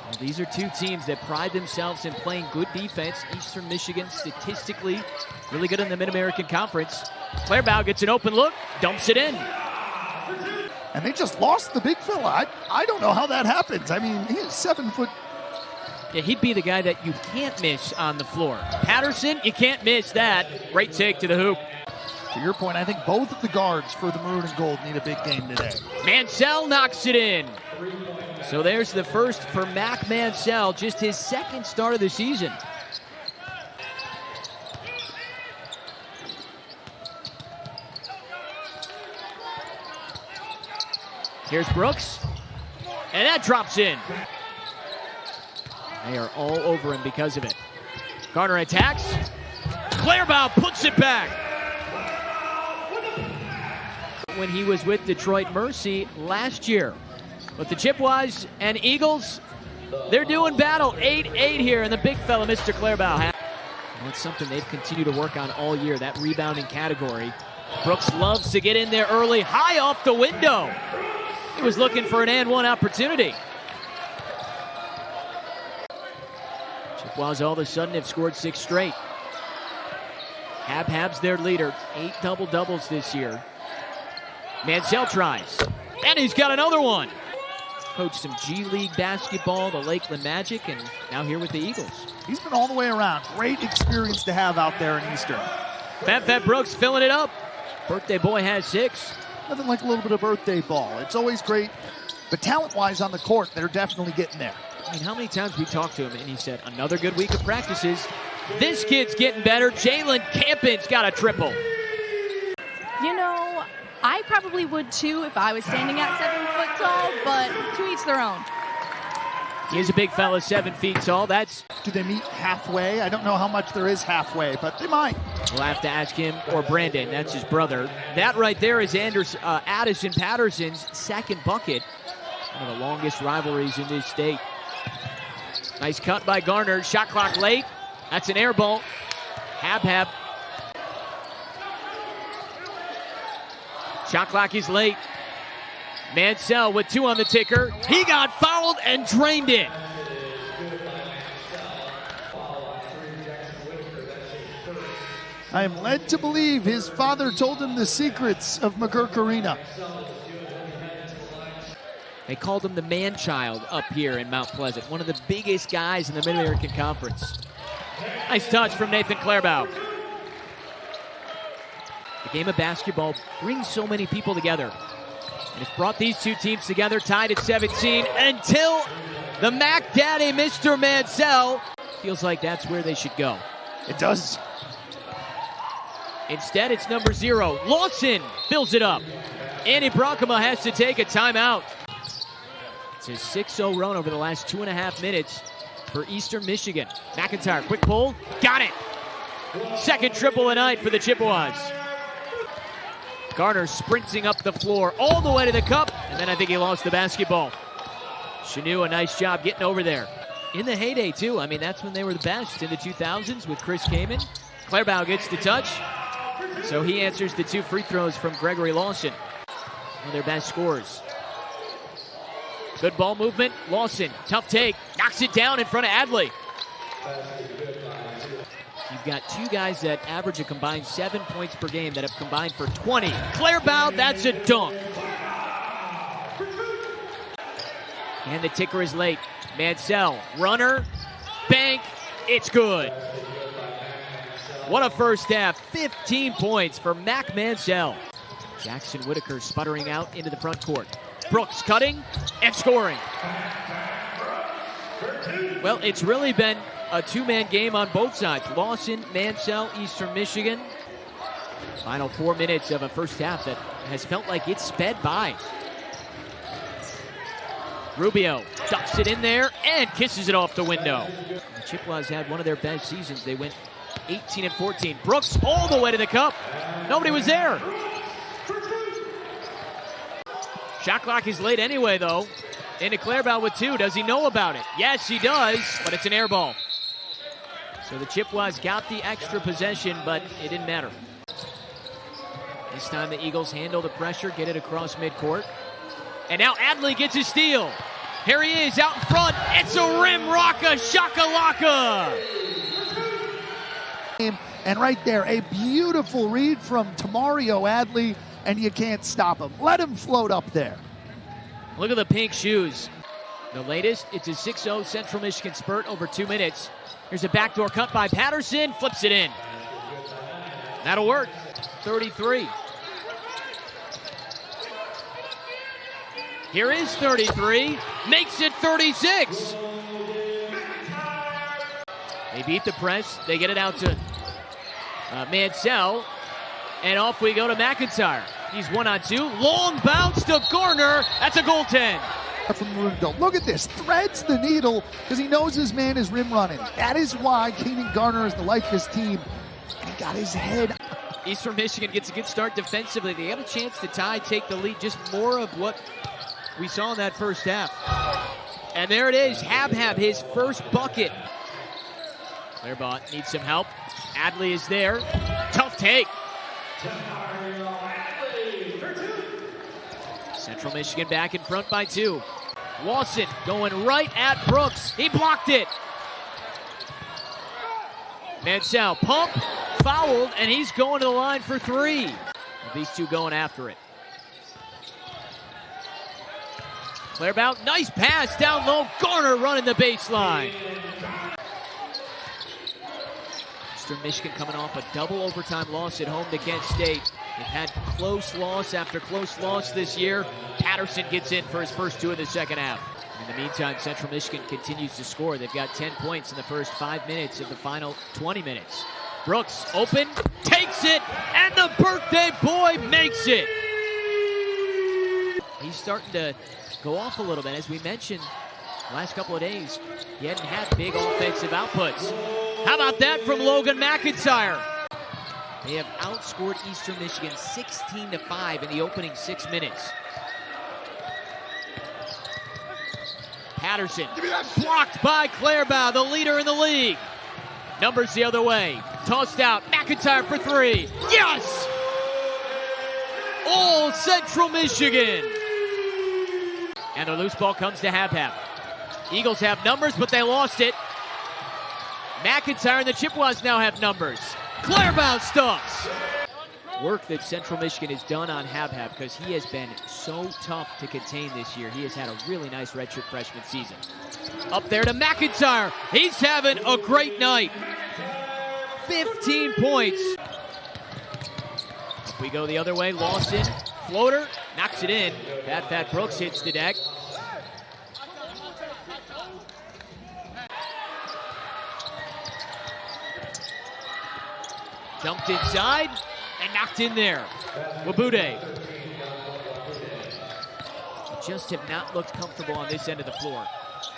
Well, these are two teams that pride themselves in playing good defense. Eastern Michigan statistically really good in the Mid-American Conference. Clairbout gets an open look, dumps it in. And they just lost the big fella. I don't know how that happens. I mean, he is 7 foot. Yeah, he'd be the guy that you can't miss on the floor. Patterson, you can't miss that. Great take to the hoop. To your point, I think both of the guards for the Maroon and Gold need a big game today. Mansell knocks it in. So there's the first for Mac Mansell, just his second start of the season. Here's Brooks, and that drops in. They are all over him because of it. Garner attacks. Clairbout puts it back. When he was with Detroit Mercy last year. But the Chippewas and Eagles, they're doing battle. 8-8 here, and the big fella, Mr. Clairbout. That's something they've continued to work on all year, that rebounding category. Brooks loves to get in there early, high off the window. He was looking for an and one opportunity. Chippewas all of a sudden have scored 6 straight. Hab's their leader, 8 double-doubles this year. Mansell tries, and he's got another one. Coached some G League basketball, the Lakeland Magic, and now here with the Eagles. He's been all the way around. Great experience to have out there in Eastern. Fat Brooks filling it up. Birthday boy has 6. Nothing like a little bit of birthday ball. It's always great. But talent-wise on the court, they're definitely getting there. I mean, how many times we talked to him and he said, another good week of practices. This kid's getting better. Jalen Campin's got a triple. You know, I probably would too if I was standing at 7 foot tall, but to each their own. He is a big fella, 7 feet tall. Do they meet halfway? I don't know how much there is halfway, but they might. We'll have to ask him or Brandon. That's his brother. That right there is Addison Patterson's second bucket. One of the longest rivalries in this state. Nice cut by Garner. Shot clock late. That's an air ball. Hab. Shot clock is late. Mansell with 2 on the ticker. He got fouled and drained it. I am led to believe his father told him the secrets of McGurk Arena. They called him the man-child up here in Mount Pleasant. One of the biggest guys in the Mid-American Conference. Nice touch from Nathan Clairbout. The game of basketball brings so many people together. And it's brought these two teams together, tied at 17, until the Mac Daddy, Mr. Mansell. Feels like that's where they should go. It does. Instead, it's number 0. Lawson fills it up. Andy Brockema has to take a timeout. It's a 6-0 run over the last 2.5 minutes for Eastern Michigan. McIntyre, quick pull, got it. Second triple a night for the Chippewas. Garner sprinting up the floor all the way to the cup, and then I think he lost the basketball. Chanu, a nice job getting over there. In the heyday, too. I mean, that's when they were the best in the 2000s with Chris Kaman. Clairbout gets the touch, so he answers the 2 free throws from Gregory Lawson. One of their best scorers. Good ball movement. Lawson, tough take, knocks it down in front of Adley. You've got 2 guys that average a combined 7 points per game that have combined for 20. Clairbout, that's a dunk. And the ticker is late. Mansell, runner, bank, it's good. What a first half. 15 points for Mac Mansell. Jackson Whitaker sputtering out into the front court. Brooks cutting and scoring. Well, it's really been a 2-man game on both sides. Lawson, Mansell, Eastern Michigan. Final 4 minutes of a first half that has felt like it's sped by. Rubio ducks it in there and kisses it off the window. The Chippewas had one of their best seasons. They went 18-14. Brooks all the way to the cup. Nobody was there. Shot clock is late anyway, though. Into Clairbout with 2. Does he know about it? Yes, he does, but it's an air ball. So the Chippewas got the extra possession, but it didn't matter. This time the Eagles handle the pressure, get it across midcourt. And now Adley gets his steal. Here he is out in front. It's a rim rocker, shakalaka. And right there, a beautiful read from Tamario Adley, and you can't stop him. Let him float up there. Look at the pink shoes. The latest, it's a 6-0 Central Michigan spurt over 2 minutes. Here's a backdoor cut by Patterson, flips it in. That'll work. 33. Here is 33, makes it 36. They beat the press, they get it out to Mansell, and off we go to McIntyre. He's 1-on-2, long bounce to Garner, that's a goaltend. From Rundle. Look at this, threads the needle because he knows his man is rim running. That is why Keenan Garner is the life of his team. And he got his head. Eastern Michigan gets a good start defensively. They have a chance to tie, take the lead, just more of what we saw in that first half. And there it is, Habhab, his first bucket. Clairbot needs some help. Adley is there. Tough take. Central Michigan back in front by 2. Lawson going right at Brooks. He blocked it. Mansell pump, fouled, and he's going to the line for 3. These two going after it. Clairbout, nice pass down low. Garner running the baseline. Eastern Michigan coming off a double overtime loss at home to Kent State. They've had close loss after close loss this year. Patterson gets in for his first 2 of the second half. In the meantime, Central Michigan continues to score. They've got 10 points in the first 5 minutes of the final 20 minutes. Brooks open, takes it, and the birthday boy makes it. He's starting to go off a little bit. As we mentioned the last couple of days, he hadn't had big offensive outputs. How about that from Logan McIntyre? They have outscored Eastern Michigan 16-5 in the opening 6 minutes. Patterson blocked by Clairbout, the leader in the league. Numbers the other way. Tossed out. McIntyre for 3. Yes! All Central Michigan. And the loose ball comes to Habhab. Eagles have numbers, but they lost it. McIntyre and the Chippewas now have numbers. Clairbout stuffs. Work that Central Michigan has done on Habhab because he has been so tough to contain this year. He has had a really nice redshirt freshman season. Up there to McIntyre. He's having a great night. 15 points. We go the other way. Lawson, floater, knocks it in. Fat Brooks hits the deck. Dumped inside and knocked in there. Wabude. Just have not looked comfortable on this end of the floor.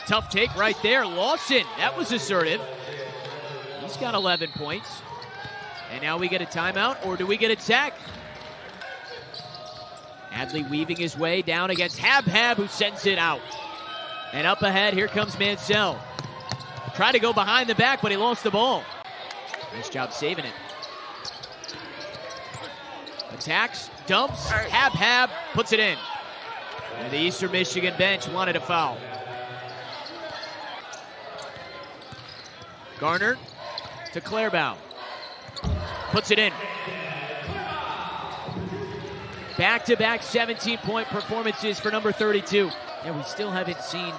Tough take right there. Lawson, that was assertive. He's got 11 points. And now we get a timeout, or do we get a tech? Adley weaving his way down against Habhab, who sends it out. And up ahead, here comes Mansell. Tried to go behind the back, but he lost the ball. Nice job saving it. Attacks, dumps, Habhab puts it in. And the Eastern Michigan bench wanted a foul. Garner to Clairbout. Puts it in. Back-to-back 17-point performances for number 32. And we still haven't seen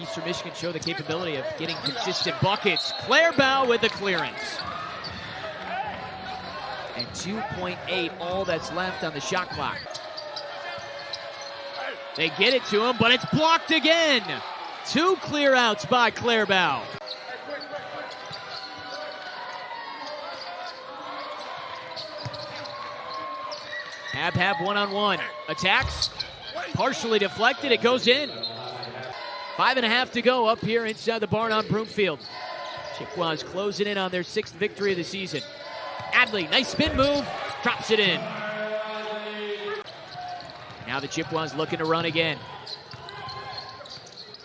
Eastern Michigan show the capability of getting consistent buckets. Clairbout with the clearance. And 2.8, all that's left on the shot clock. They get it to him, but it's blocked again. 2 clear-outs by Clairbout. Habhab one-on-one. Attacks. Partially deflected. It goes in. 5.5 to go up here inside the barn on Broomfield. Chippewas closing in on their 6th victory of the season. Adley, nice spin move. Drops it in. Now the Chippewas looking to run again.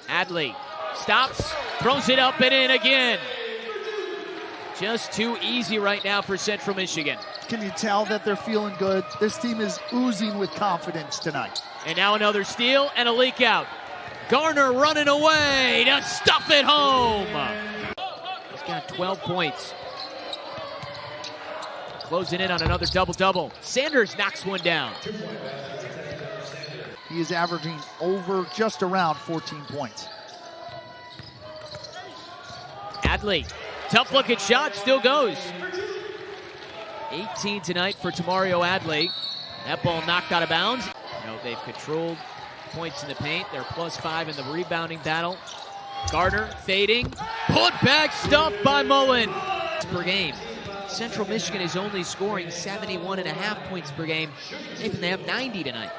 Adley stops. Throws it up and in again. Just too easy right now for Central Michigan. Can you tell that they're feeling good? This team is oozing with confidence tonight. And now another steal and a leak out. Garner running away to stuff it home. He's got 12 points. Closing in on another double-double. Sanders knocks one down. He is averaging over just around 14 points. Adley, tough looking shot, still goes. 18 tonight for Tamario Adley. That ball knocked out of bounds. They've controlled points in the paint. They're +5 in the rebounding battle. Garner fading. Put back stuff by Mullen. Per game. Central Michigan is only scoring 71.5 points per game. Nathan, they have 90 tonight.